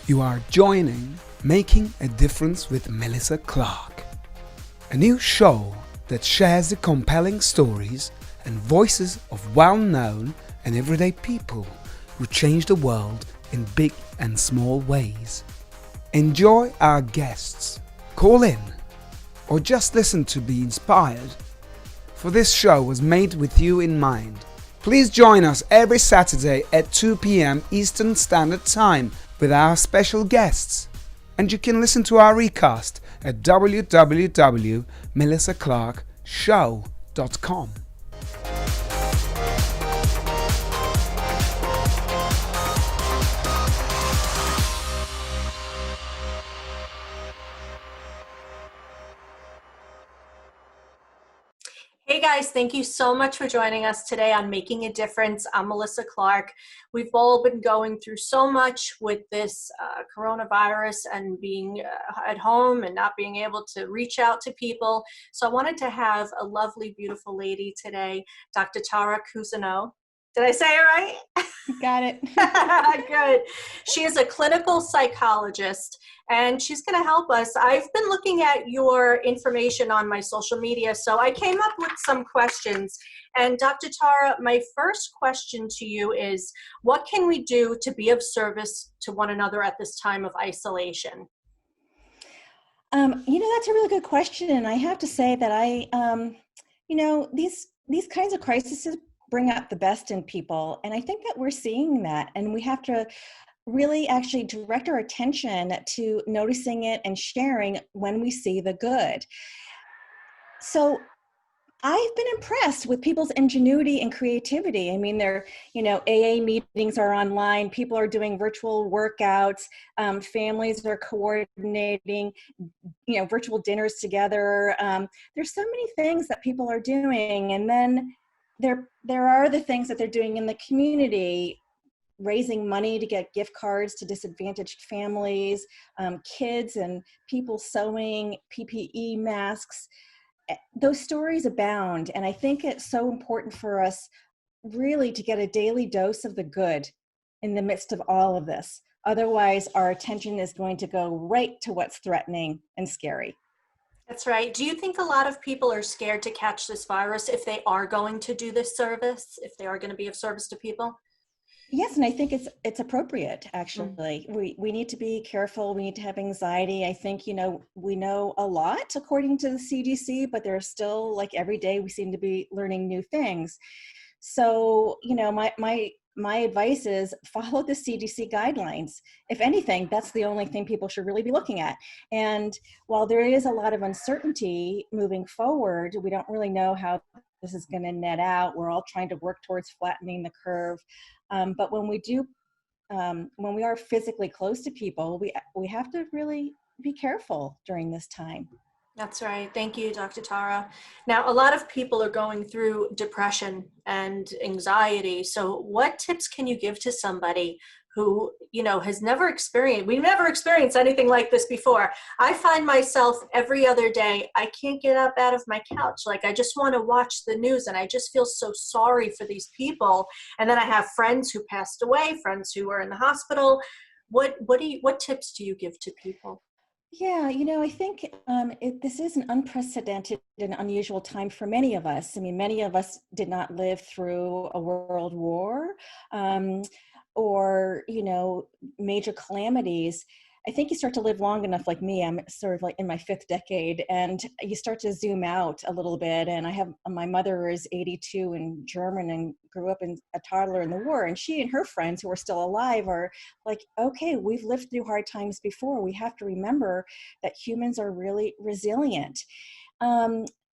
You are joining Making a Difference with Melissa Clark, a new show that shares the compelling stories and voices of well-known and everyday people who change the world in big and small ways. Enjoy our guests, call in, or just listen to be inspired. For this show was made with you in mind. Please join us every Saturday at 2 p.m. Eastern Standard Time with our special guests. And you can listen to our recast at www.melissaclarkshow.com. Hey guys, thank you so much for joining us today on Making a Difference. I'm Melissa Clark. We've all been going through so much with this coronavirus and being at home and not being able to reach out to people. So I wanted to have a lovely, beautiful lady today, Dr. Tara Cousineau. Did I say it right? Got it. Good. She is a clinical psychologist and she's going to help us. I've been looking at your information on my social media, so I came up with some questions. And Dr. Tara, my first question to you is, what can we do to be of service to one another at this time of isolation? That's a really good question. And I have to say that these kinds of crises bring out the best in people. And I think that we're seeing that, and we have to really actually direct our attention to noticing it and sharing when we see the good. So I've been impressed with people's ingenuity and creativity. I mean, AA meetings are online, people are doing virtual workouts, families are coordinating, virtual dinners together. There's so many things that people are doing. And then there are the things that they're doing in the community, raising money to get gift cards to disadvantaged families, kids and people sewing PPE masks. Those stories abound. And I think it's so important for us really to get a daily dose of the good in the midst of all of this. Otherwise, our attention is going to go right to what's threatening and scary. That's right. Do you think a lot of people are scared to catch this virus if they are going to do this service, if they are going to be of service to people? Yes, and I think it's appropriate, actually. We need to be careful. We need to have anxiety. I think, we know a lot according to the CDC, but there's still, like every day, we seem to be learning new things. So, my advice is follow the CDC guidelines. If anything, that's the only thing people should really be looking at. And while there is a lot of uncertainty moving forward, we don't really know how this is going to net out. We're all trying to work towards flattening the curve. But when we are physically close to people, we have to really be careful during this time. That's right. Thank you, Dr. Tara. Now, a lot of people are going through depression and anxiety. So what tips can you give to somebody who, has never experienced, we've never experienced anything like this before? I find myself every other day, I can't get up out of my couch. Like, I just want to watch the news and I just feel so sorry for these people. And then I have friends who passed away, friends who are in the hospital. What tips do you give to people? Yeah, I think this is an unprecedented and unusual time for many of us. I mean, many of us did not live through a world war or, major calamities. I think you start to live long enough, like me, I'm sort of like in my fifth decade, and you start to zoom out a little bit. And my mother is 82 and German and grew up in a toddler in the war. And she and her friends who are still alive are like, okay, we've lived through hard times before. We have to remember that humans are really resilient.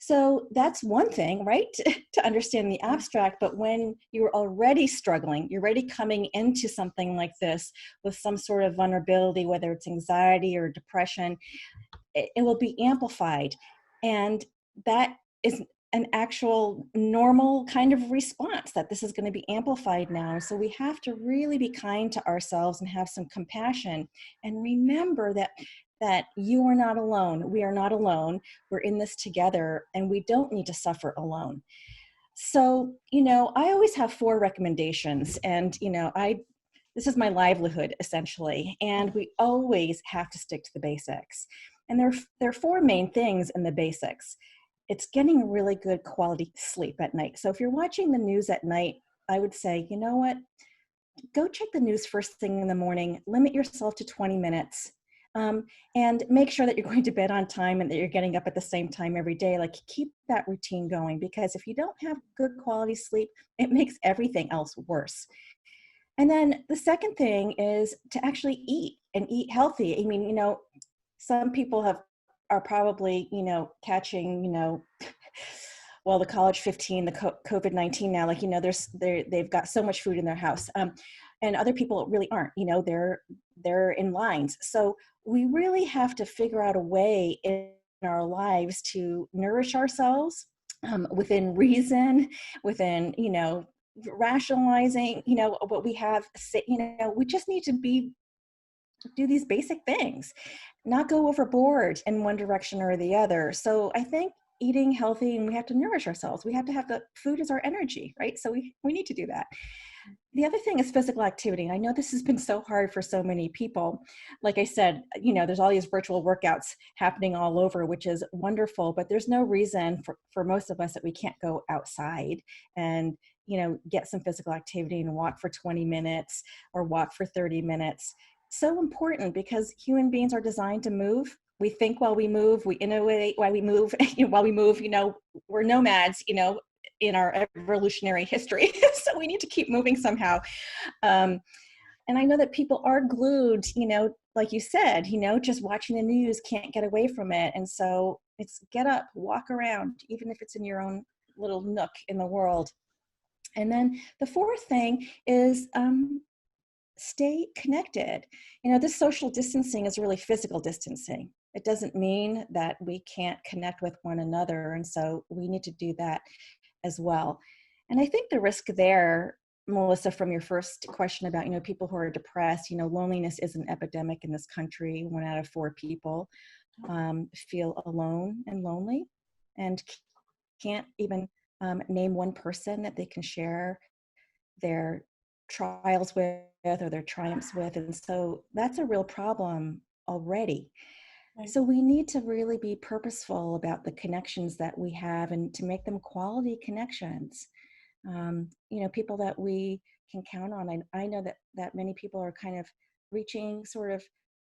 So that's one thing, right? To understand the abstract, but when you're already struggling, you're already coming into something like this with some sort of vulnerability, whether it's anxiety or depression, it will be amplified. And that is an actual normal kind of response, that this is going to be amplified now. So we have to really be kind to ourselves and have some compassion and remember that you are not alone. We are not alone. We're in this together, and we don't need to suffer alone. So, I always have 4 recommendations, and, this is my livelihood essentially. And we always have to stick to the basics. And there are four main things in the basics. It's getting really good quality sleep at night. So if you're watching the news at night, I would say, you know what? Go check the news first thing in the morning. Limit yourself to 20 minutes. And make sure that you're going to bed on time and that you're getting up at the same time every day. Like, keep that routine going, because if you don't have good quality sleep, it makes everything else worse. And then the second thing is to actually eat and eat healthy. I mean, some people are probably, catching, well, the college 15, the COVID-19 now, like, they've got so much food in their house. And other people really aren't, they're in lines. So we really have to figure out a way in our lives to nourish ourselves within reason, within, rationalizing, what we have, we just need to do these basic things, not go overboard in one direction or the other. So I think eating healthy, and we have to nourish ourselves. We have to have the food as our energy, right? So we need to do that. The other thing is physical activity. And I know this has been so hard for so many people. Like I said, there's all these virtual workouts happening all over, which is wonderful, but there's no reason for most of us that we can't go outside and, get some physical activity and walk for 20 minutes or walk for 30 minutes. So important, because human beings are designed to move. We think while we move, we innovate while we move, while we move, we're nomads, in our evolutionary history. So we need to keep moving somehow. And I know that people are glued, like you said, just watching the news, can't get away from it. And so it's get up, walk around, even if it's in your own little nook in the world. And then the fourth thing is stay connected. This social distancing is really physical distancing. It doesn't mean that we can't connect with one another. And so we need to do that as well. And I think the risk there, Melissa, from your first question about, people who are depressed, loneliness is an epidemic in this country. 1 out of 4 people feel alone and lonely and can't even name one person that they can share their trials with or their triumphs with. And so that's a real problem already. Right. So we need to really be purposeful about the connections that we have and to make them quality connections. People that we can count on. I know that many people are kind of reaching sort of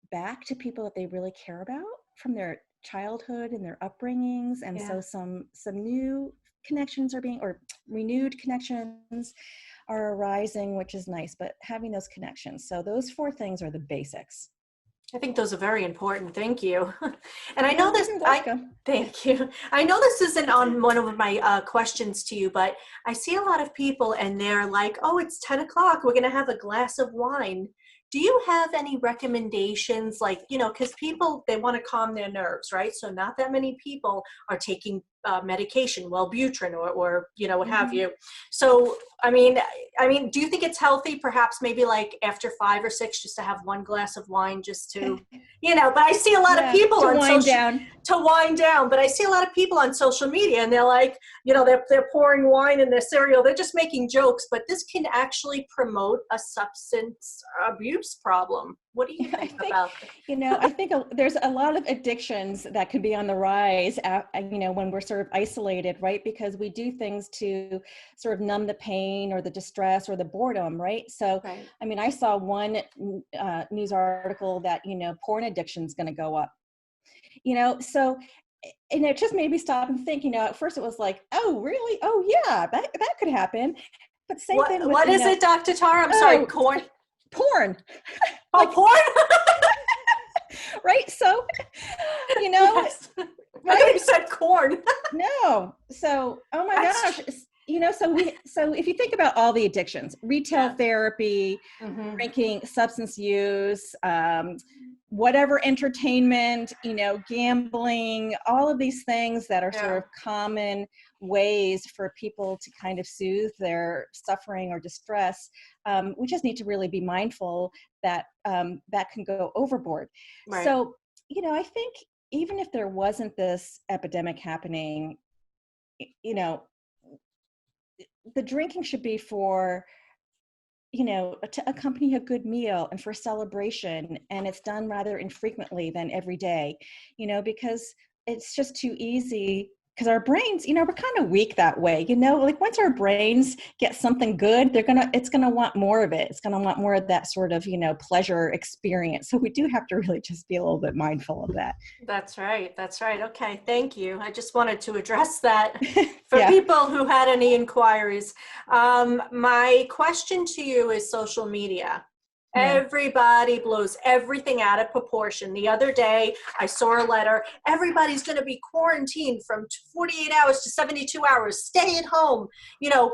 back to people that they really care about from their childhood and their upbringings. And so some new connections are or renewed connections are arising, which is nice, but having those connections. So those 4 things are the basics. I think those are very important. Thank you. And I know this, thank you. I know this isn't on one of my questions to you, but I see a lot of people and they're like, oh, it's 10 o'clock. We're going to have a glass of wine. Do you have any recommendations? Like, because people, they want to calm their nerves, right? So not that many people are taking medication, Wellbutrin or what have you. So, I mean, do you think it's healthy, perhaps maybe like after 5 or 6, just to have 1 glass of wine just to, but I see a lot of people to wind down, but I see a lot of people on social media and they're like, they're pouring wine in their cereal. They're just making jokes, but this can actually promote a substance abuse problem. What do you think about that? I think there's a lot of addictions that could be on the rise, when we're sort of isolated, right? Because we do things to sort of numb the pain or the distress or the boredom, right? So, right. I mean, I saw one news article that, porn addiction is going to go up, so, and it just made me stop and think, at first it was like, oh, really? Oh, yeah, that could happen. But same thing with, what is it, Dr. Tara? I'm sorry, porn. Oh, porn? Right? So, Yes. Right? I thought you said corn. No. So, oh my gosh. So if you think about all the addictions, retail therapy, drinking, substance use, whatever entertainment, gambling, all of these things that are sort of common ways for people to kind of soothe their suffering or distress, we just need to really be mindful that that can go overboard. Right. So, I think even if there wasn't this epidemic happening, the drinking should be for to accompany a good meal and for celebration. And it's done rather infrequently than every day, because it's just too easy. Because our brains, we're kind of weak that way, like once our brains get something good, it's gonna want more of it. It's gonna want more of that sort of, pleasure experience. So we do have to really just be a little bit mindful of that. That's right. That's right. Okay. Thank you. I just wanted to address that for Yeah. people who had any inquiries. My question to you is social media. Yeah. Everybody blows everything out of proportion. The other day, I saw a letter. Everybody's going to be quarantined from 48 hours to 72 hours. Stay at home.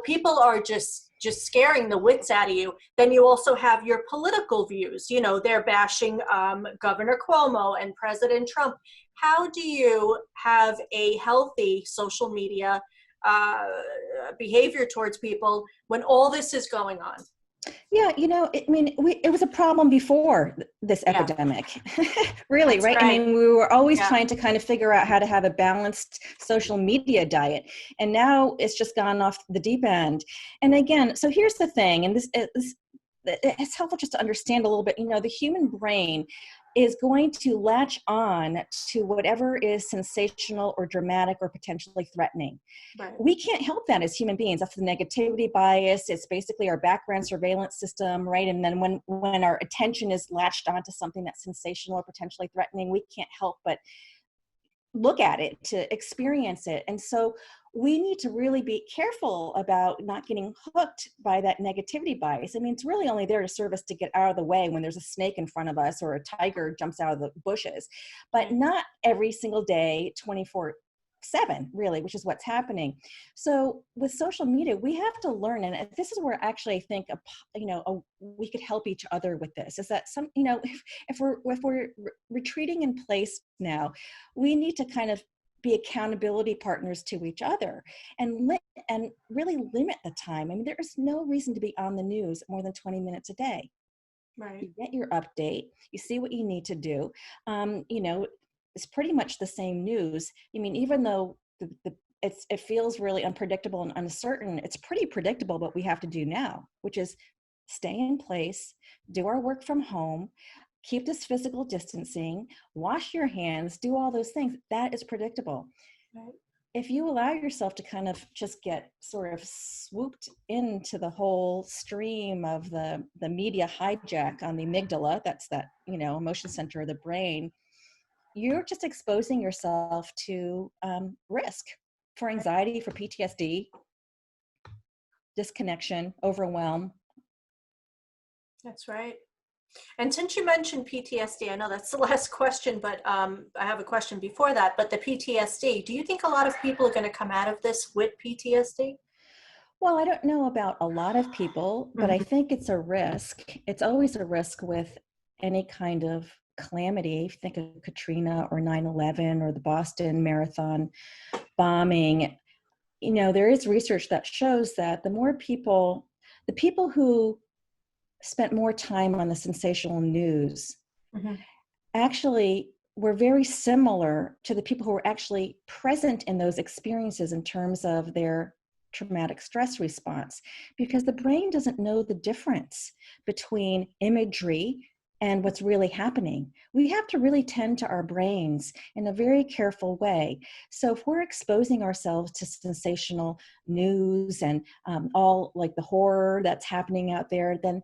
People are just scaring the wits out of you. Then you also have your political views. They're bashing Governor Cuomo and President Trump. How do you have a healthy social media behavior towards people when all this is going on? Yeah, it was a problem before this Yeah, epidemic, really, that's right? I right. mean, we were always Yeah, trying to kind of figure out how to have a balanced social media diet, and now it's just gone off the deep end. And again, so here's the thing, and it's helpful just to understand a little bit. The human brain is going to latch on to whatever is sensational or dramatic or potentially threatening. right. We can't help that as human beings. That's the negativity bias. It's basically our background surveillance system, right? And then when our attention is latched onto something that's sensational or potentially threatening, we can't help but look at it, to experience it. And so we need to really be careful about not getting hooked by that negativity bias. I mean, it's really only there to serve us to get out of the way when there's a snake in front of us or a tiger jumps out of the bushes, but Right. not every single day, 24/7, really, which is what's happening. So with social media, we have to learn, and this is where actually I think we could help each other with this. Is that if we're retreating in place now, we need to kind of be accountability partners to each other and really limit the time. I mean, there is no reason to be on the news more than 20 minutes a day. Right. You get your update, you see what you need to do. It's pretty much the same news. I mean, even though it feels really unpredictable and uncertain, it's pretty predictable what we have to do now, which is stay in place, do our work from home, keep this physical distancing, wash your hands, do all those things. That is predictable. Right. If you allow yourself to kind of just get sort of swooped into the whole stream of the media hijack on the amygdala, that's that, emotion center of the brain, you're just exposing yourself to risk for anxiety, for PTSD, disconnection, overwhelm. That's right. And since you mentioned PTSD, I know that's the last question, but I have a question before that. But the PTSD, do you think a lot of people are going to come out of this with PTSD? Well, I don't know about a lot of people, but I Mhm. think it's a risk. It's always a risk with any kind of calamity. If you think of Katrina or 9/11 or the Boston Marathon bombing, there is research that shows that the people who spent more time on the sensational news Mhm. actually were very similar to the people who were actually present in those experiences in terms of their traumatic stress response, because the brain doesn't know the difference between imagery and what's really happening. We have to really tend to our brains in a very careful way. So if we're exposing ourselves to sensational news and all like the horror that's happening out there, then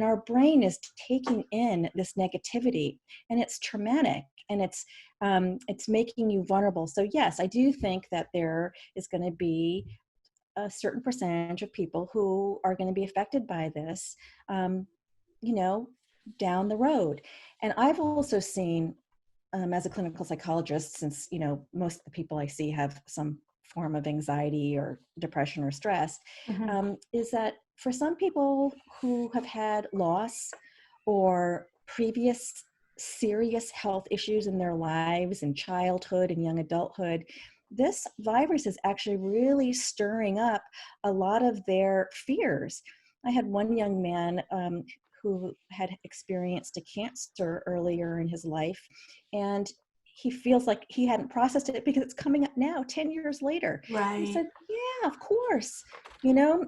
our brain is taking in this negativity, and it's traumatic, and it's making you vulnerable. So yes, I do think that there is going to be a certain percentage of people who are going to be affected by this, um, you know, down the road. And I've also seen, as a clinical psychologist, since most of the people I see have some form of anxiety or depression or stress, Mhm. is that for some people who have had loss or previous serious health issues in their lives in childhood and young adulthood, this virus is actually really stirring up a lot of their fears. I had one young man who had experienced a cancer earlier in his life, and he feels like he hadn't processed it because it's coming up now 10 years later. I Right. said, yeah, of course.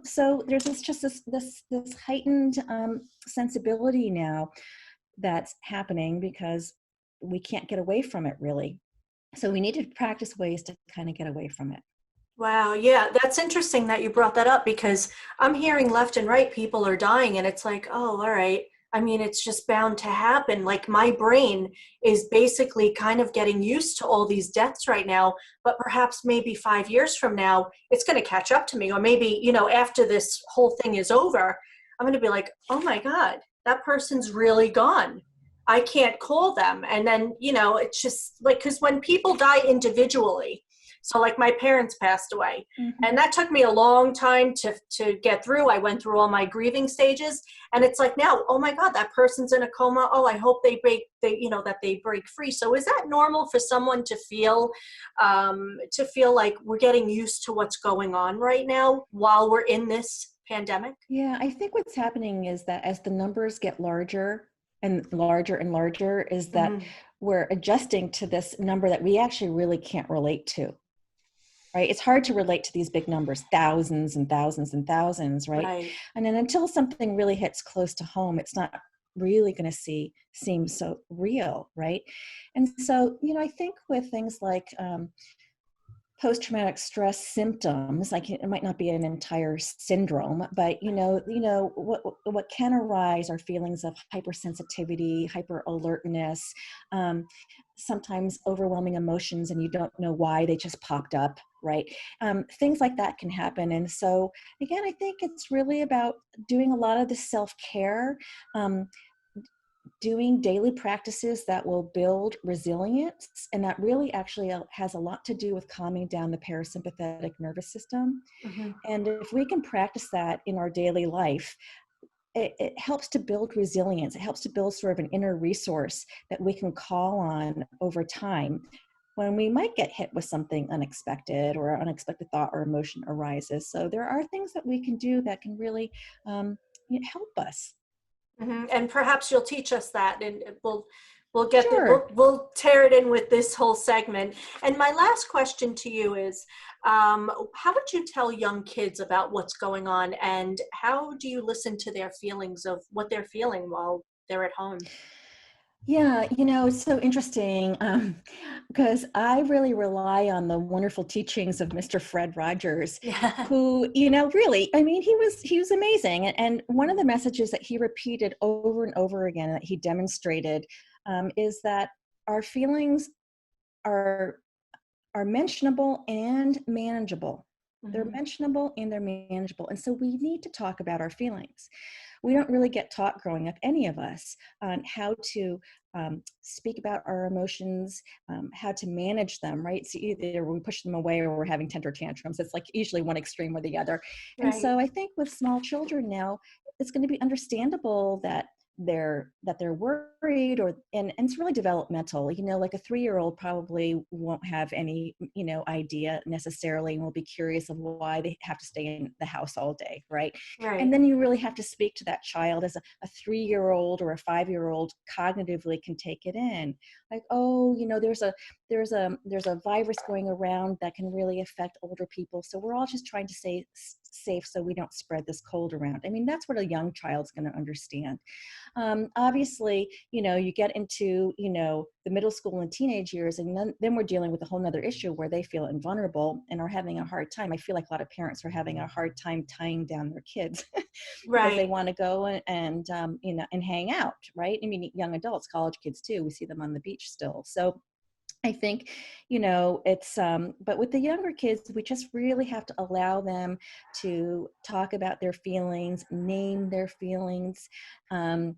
So there's this heightened sensibility now that's happening because we can't get away from it really. So we need to practice ways to kind of get away from it. Wow. Yeah, that's interesting that you brought that up because I'm hearing left and right people are dying, and it's like, oh, all right. I mean, it's just bound to happen. Like my brain is basically kind of getting used to all these deaths right now, but perhaps maybe 5 years from now, it's going to catch up to me. Or maybe, after this whole thing is over, I'm going to be like, oh my God, that person's really gone. I can't call them. And then, it's just like, because when people die individually, so like my parents passed away, Mm-hmm. and that took me a long time to get through. I went through all my grieving stages, and it's like now, oh my God, that person's in a coma. Oh, I hope that they break free. So is that normal for someone to feel like we're getting used to what's going on right now while we're in this pandemic? Yeah, I think what's happening is that as the numbers get larger and larger and larger, is that Mhm. we're adjusting to this number that we actually really can't relate to, right? It's hard to relate to these big numbers, thousands and thousands and thousands, right? Right. And then until something really hits close to home, it's not really going to seem so real, right? And so, I think with things like post-traumatic stress symptoms, like it might not be an entire syndrome, but what can arise are feelings of hypersensitivity, hyper alertness, sometimes overwhelming emotions, and you don't know why they just popped up, right? Things like that can happen. And so again, I think it's really about doing a lot of the self-care, doing daily practices that will build resilience. And that really actually has a lot to do with calming down the parasympathetic nervous system. Mhm. And if we can practice that in our daily life, it helps to build resilience. It helps to build sort of an inner resource that we can call on over time when we might get hit with something unexpected or an unexpected thought or emotion arises. So there are things that we can do that can really help us. And perhaps you'll teach us that, and we'll get the Sure. we'll tear it in with this whole segment. And my last question to you is, how would you tell young kids about what's going on, and how do you listen to their feelings of what they're feeling while they're at home? Yeah, it's so interesting because I really rely on the wonderful teachings of Mr. Fred Rogers, Yeah. who, really, I mean, he was amazing. And one of the messages that he repeated over and over again that he demonstrated is that our feelings are are mentionable and manageable. They're Mhm. mentionable and they're manageable. And so we need to talk about our feelings. We don't really get taught growing up, any of us, on how to speak about our emotions, how to manage them, right? So either we push them away or we're having temper tantrums. It's like usually one extreme or the other. And Right. so I think with small children now, it's going to be understandable that they're worried, and it's really developmental. Like a 3-year-old probably won't have any idea necessarily, and will be curious of why they have to stay in the house all day, right? And Right. then you really have to speak to that child as a 3-year-old or a 5-year-old cognitively can take it in, like, oh, there's a virus going around that can really affect older people, so we're all just trying to stay safe so we don't spread this cold around. I mean, that's what a young child's going to understand. Obviously, you get into, the middle school and teenage years, and then we're dealing with a whole nother issue where they feel invulnerable and are having a hard time. I feel like a lot of parents are having a hard time tying down their kids because they Right. want to go and hang out, right? I mean, young adults, college kids too, we see them on the beach still. So I think, but with the younger kids, we just really have to allow them to talk about their feelings, name their feelings, um,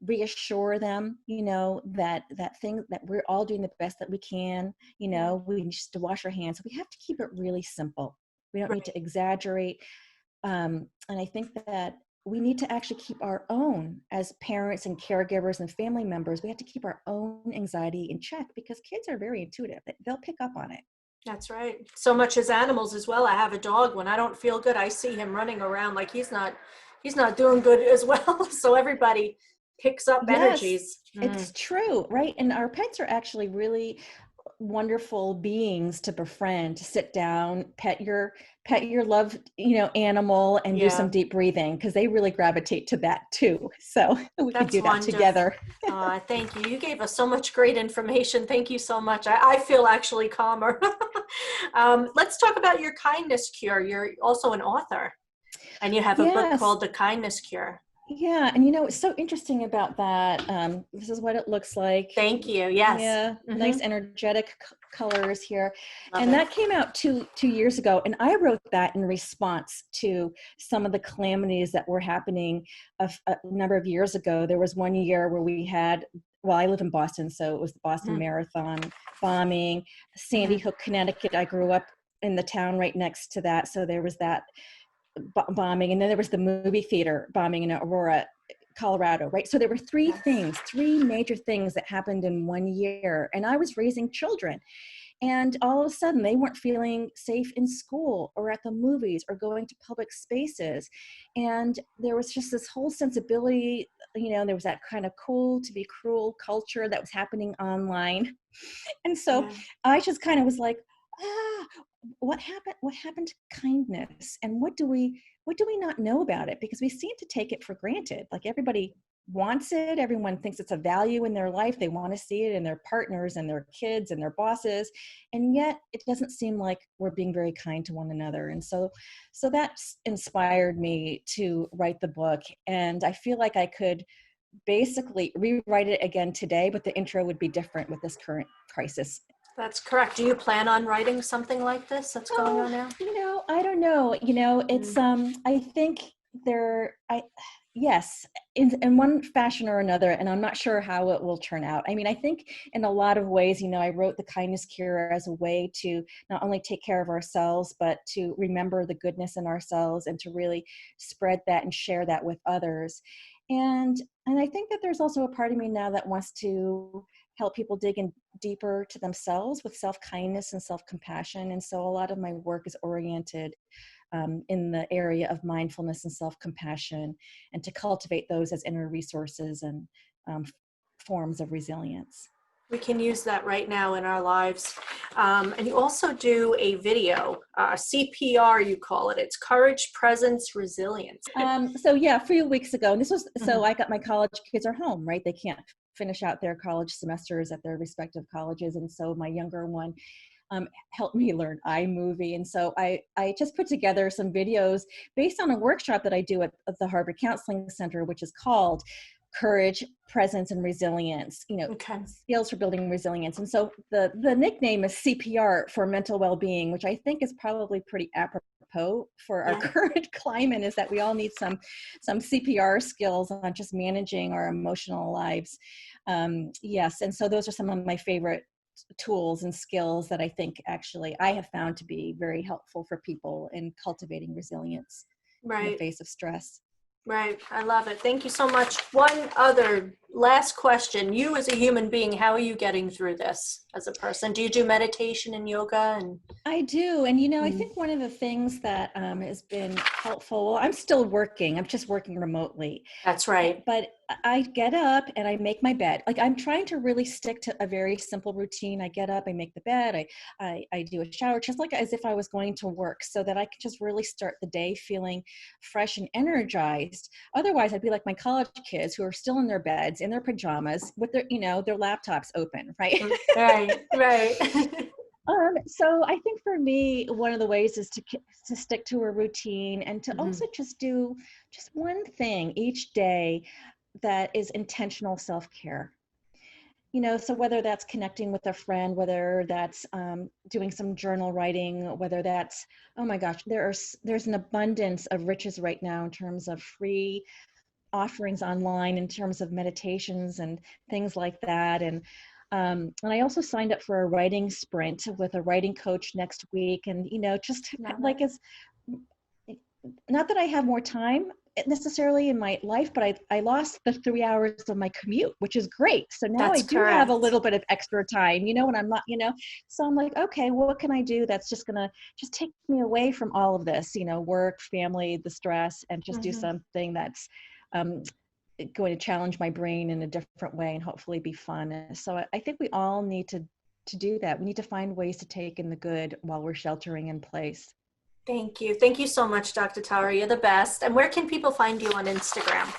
reassure them, that thing that we're all doing the best that we can. Yeah. We need just to wash our hands. We have to keep it really simple. We don't need Right. to exaggerate. And I think that we need to actually keep our own, as parents and caregivers and family members, we have to keep our own anxiety in check because kids are very intuitive. They'll pick up on it. That's right. So much as animals as well. I have a dog. When I don't feel good, I see him running around like he's not doing good as well. So everybody picks up Yes, energies. it's true, right? And our pets are actually really wonderful beings to befriend, to sit down, pet your loved, animal, and do some Yeah, deep breathing, because they really gravitate to that too. So we could that's do that wonderful. together. Thank you. You gave us so much great information. Thank you so much. I feel actually calmer. Let's talk about your kindness cure. You're also an author, and you have a book Yes. called The Kindness Cure. Yeah, and what's so interesting about that, this is what it looks like. Thank you. Yes. Yeah, nice energetic colors here. Love And it. that came out two years ago. And I wrote that in response to some of the calamities that were happening a number of years ago. There was one year where we had, well, I live in Boston, so it was the Boston Mhm. Marathon bombing, Sandy Mhm. Hook, Connecticut. I grew up in the town right next to that. So there was that bombing, and then there was the movie theater bombing in Aurora, Colorado, right? So there were Yes. three major things that happened in one year, and I was raising children, and all of a sudden they weren't feeling safe in school or at the movies or going to public spaces, and there was just this whole sensibility, there was that kind of cool to be cruel culture that was happening online. And so Yeah. I just kind of was like, ah, what happened to kindness, and what do we not know about it, because we seem to take it for granted. Like, everybody wants it, everyone thinks it's a value in their life, they want to see it in their partners and their kids and their bosses, and yet it doesn't seem like we're being very kind to one another. And so that's inspired me to write the book, and I feel like I could basically rewrite it again today, but the intro would be different with this current crisis. That's correct. Do you plan on writing something like this that's going Oh, on now? I don't know. It's Mm. I think there I yes, in one fashion or another, and I'm not sure how it will turn out. I mean, I think in a lot of ways, I wrote The Kindness Cure as a way to not only take care of ourselves, but to remember the goodness in ourselves and to really spread that and share that with others. And I think that there's also a part of me now that wants to help people dig in deeper to themselves with self-kindness and self-compassion. And so a lot of my work is oriented in the area of mindfulness and self-compassion, and to cultivate those as inner resources and um, forms of resilience. We can use that right now in our lives. And you also do a video, CPR, you call it. It's Courage, Presence, Resilience. So yeah, a few weeks ago, and this was, so Mhm. I got, my college kids are home, right? They can't finish out their college semesters at their respective colleges. And so my younger one helped me learn iMovie. And so I just put together some videos based on a workshop that I do at the Harvard Counseling Center, which is called Courage, Presence, and Resilience, Okay. skills for building resilience. And so the nickname is CPR for mental well-being, which I think is probably pretty apropos for our Yeah. current climate, is that we all need some CPR skills on just managing our emotional lives. Yes, and so those are some of my favorite tools and skills that I think actually I have found to be very helpful for people in cultivating resilience in the Right. face of stress. Right. I love it. Thank you so much. One other last question. You as a human being, how are you getting through this as a person? Do you do meditation and yoga? And I do. And, I Mm. think one of the things that has been helpful, well, I'm still working, I'm just working remotely. That's right. But I get up and I make my bed. Like, I'm trying to really stick to a very simple routine. I get up, I make the bed, I do a shower, just like as if I was going to work, so that I can just really start the day feeling fresh and energized. Otherwise, I'd be like my college kids who are still in their beds, in their pajamas, with their laptops open, right? Right. Right. So I think for me, one of the ways is to stick to a routine, and to Mhm. also just do just one thing each day that is intentional self-care. So whether that's connecting with a friend, whether that's doing some journal writing, whether that's, oh my gosh, there's an abundance of riches right now in terms of free offerings online, in terms of meditations and things like that. And I also signed up for a writing sprint with a writing coach next week. And, just Love like, it. as not that I have more time necessarily in my life, but I lost the 3 hours of my commute, which is great. So now I That's do have a correct. little bit of extra time, when I'm not, so I'm like, okay, well, what can I do that's just gonna just take me away from all of this, work, family, the stress, and just do Mhm. something that's um, going to challenge my brain in a different way and hopefully be fun. So I think we all need to do that. We need to find ways to take in the good while we're sheltering in place. Thank you. Thank you so much, Dr. Tara. You're the best. And where can people find you on Instagram?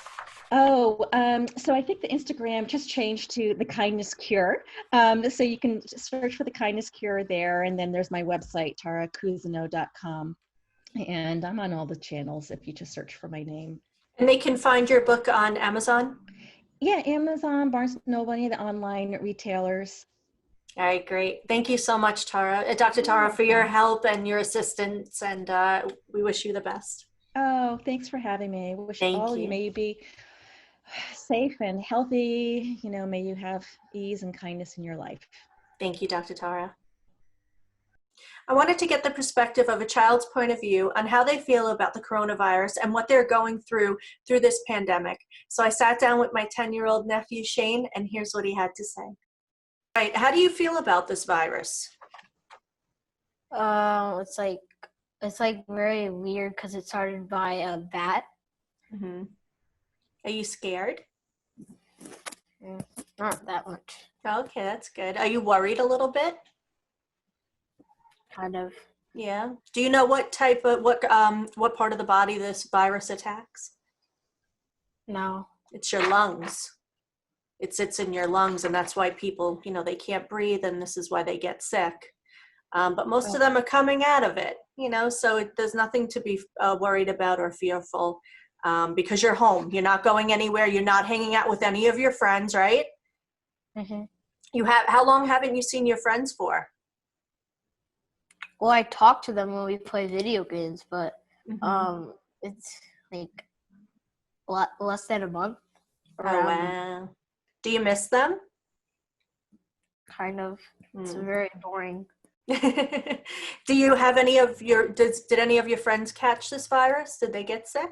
So I think the Instagram just changed to The Kindness Cure. So you can search for The Kindness Cure there. And then there's my website, taracousineau.com. And I'm on all the channels if you just search for my name. And they can find your book on Amazon? Yeah, Amazon, Barnes & Noble, any of the online retailers. All right, great. Thank you so much, Tara, Dr. Tara, for your help and your assistance. And we wish you the best. Oh, thanks for having me. I wish Thank all of you, you. may you be safe and healthy. May you have ease and kindness in your life. Thank you, Dr. Tara. I wanted to get the perspective of a child's point of view on how they feel about the coronavirus and what they're going through this pandemic. So I sat down with my 10-year-old nephew, Shane, and here's what he had to say. Right, how do you feel about this virus? It's like very weird because it started by a bat. Mm-hmm. Are you scared? Not that much. Okay, that's good. Are you worried a little bit? Kind of. Yeah. Do you know what part of the body this virus attacks? No. It's your lungs. It sits in your lungs, and that's why people, they can't breathe, and this is why they get sick. But most of them are coming out of it, so there's nothing to be worried about or fearful, because you're home. You're not going anywhere. You're not hanging out with any of your friends, right? Mm-hmm. How long haven't you seen your friends for? Well, I talk to them when we play video games, but Mm-hmm. it's like less than a month. Oh, wow. Do you miss them? Kind of. It's very boring. Do you have did any of your friends catch this virus? Did they get sick?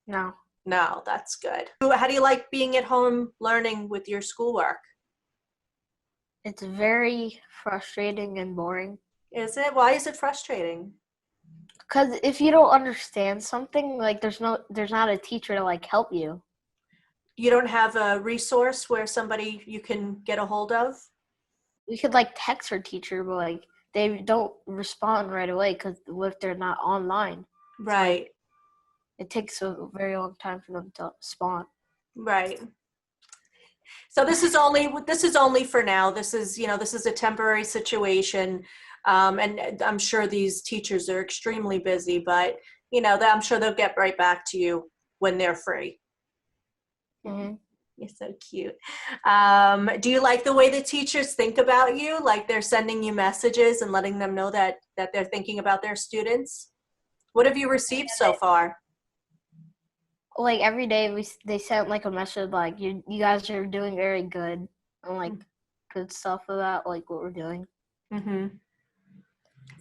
No. No, that's good. How do you like being at home learning with your schoolwork? It's very frustrating and boring. Is it? Why is it frustrating? Because if you don't understand something, like there's not a teacher to like help you. You don't have a resource where somebody you can get a hold of? We could like text our teacher, but like they don't respond right away because if they're not online, Right. it takes a very long time for them to spawn. Right. So this is only for now. This is a temporary situation, and I'm sure these teachers are extremely busy, but I'm sure they'll get right back to you when they're free. Mm-hmm. You're so cute. Do you like the way the teachers think about you? Like they're sending you messages and letting them know that they're thinking about their students? What have you received so far? Like every day they sent like a message like you guys are doing very good and like good stuff about like what we're doing. Mm-hmm.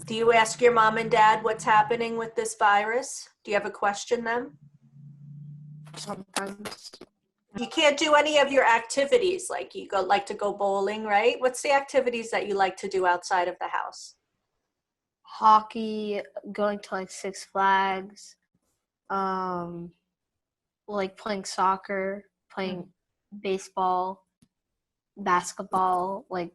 Do you ask your mom and dad what's happening with this virus? Do you ever question them? Sometimes. You can't do any of your activities, like you like to go bowling, right? What's the activities that you like to do outside of the house? Hockey, going to like Six Flags, like playing soccer, playing baseball, basketball, like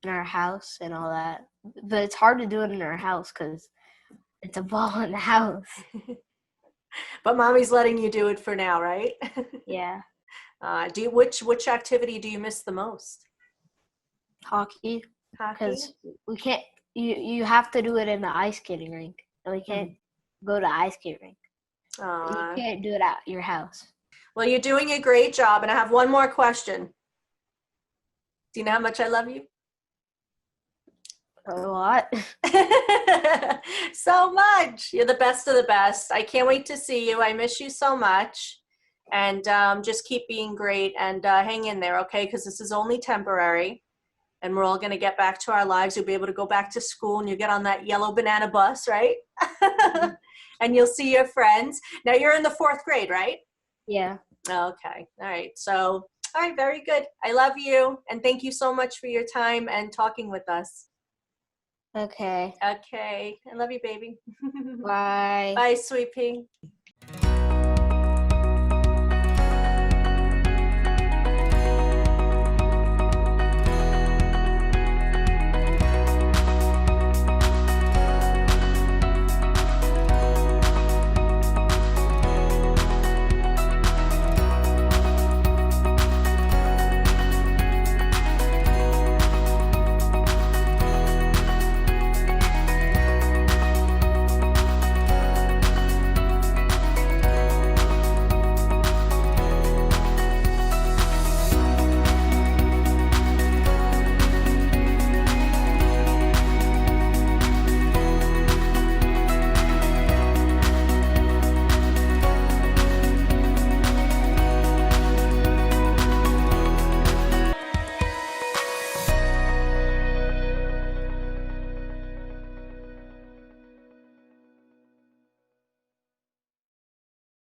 in our house and all that. But it's hard to do it in our house because it's a ball in the house. But mommy's letting you do it for now, right? Yeah. Which activity do you miss the most? Hockey. Hockey? Because we can't, you have to do it in the ice skating rink. And we can't go to ice skating rink. You can't do it at your house. Well, you're doing a great job, and I have one more question. Do you know how much I love you? A lot. So much. You're the best of the best. I can't wait to see you. I miss you so much. And just keep being great and hang in there, okay? Because this is only temporary. And we're all going to get back to our lives. You'll be able to go back to school, and you get on that yellow banana bus, right? And you'll see your friends. Now, you're in the 4th grade, right? Yeah. Okay. All right. So, all right. Very good. I love you. And thank you so much for your time and talking with us. Okay. Okay. I love you, baby. Bye. Bye, sweet pea.